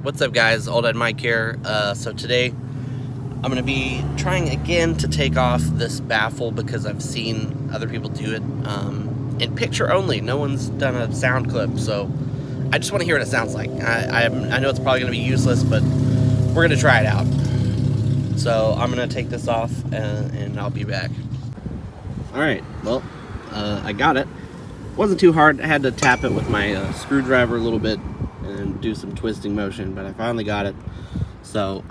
What's up, guys? Old Ed Mike here. So today I'm going to be trying again to take off this Baffle because I've seen other people do it in picture only. No one's done a sound clip, so I just want to hear what it sounds like. I know it's probably going to be useless, but we're going to try it out. So I'm going to take this off and I'll be back. Alright, well, I got it. Wasn't too hard. I had to tap it with my screwdriver a little bit and do some twisting motion, but I finally got it. So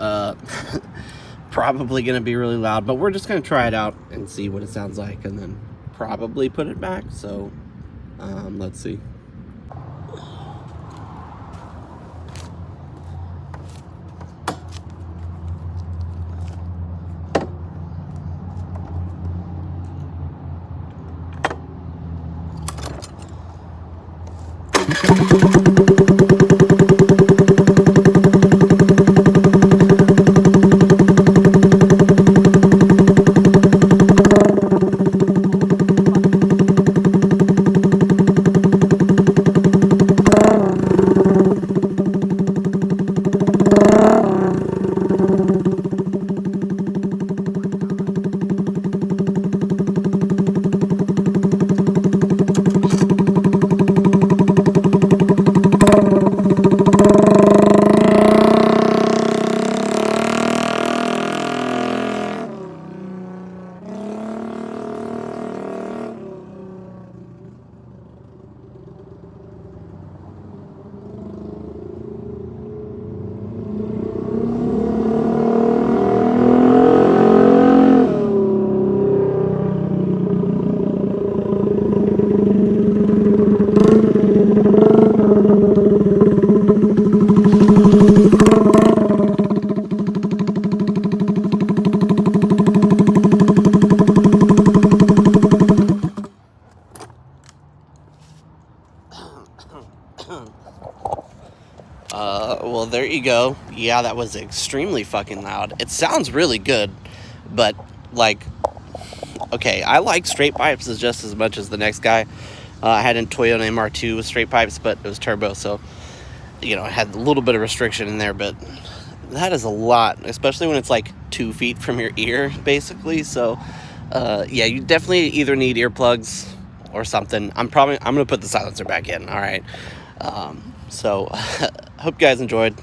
probably gonna be really loud, but we're just gonna try it out and see what it sounds like and then probably put it back. So let's see. Well, there you go. Yeah, that was extremely fucking loud. It sounds really good, but like, okay, I like straight pipes just as much as the next guy. I had a Toyota MR2 with straight pipes, but it was turbo, so you know, I had a little bit of restriction in there, but that is a lot, especially when it's like 2 feet from your ear, basically. So yeah, you definitely either need earplugs or something. I'm gonna put the silencer back in. All right. So hope you guys enjoyed.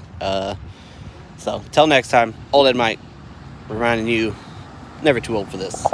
So till next time, Old Ed Mike reminding you, never too old for this.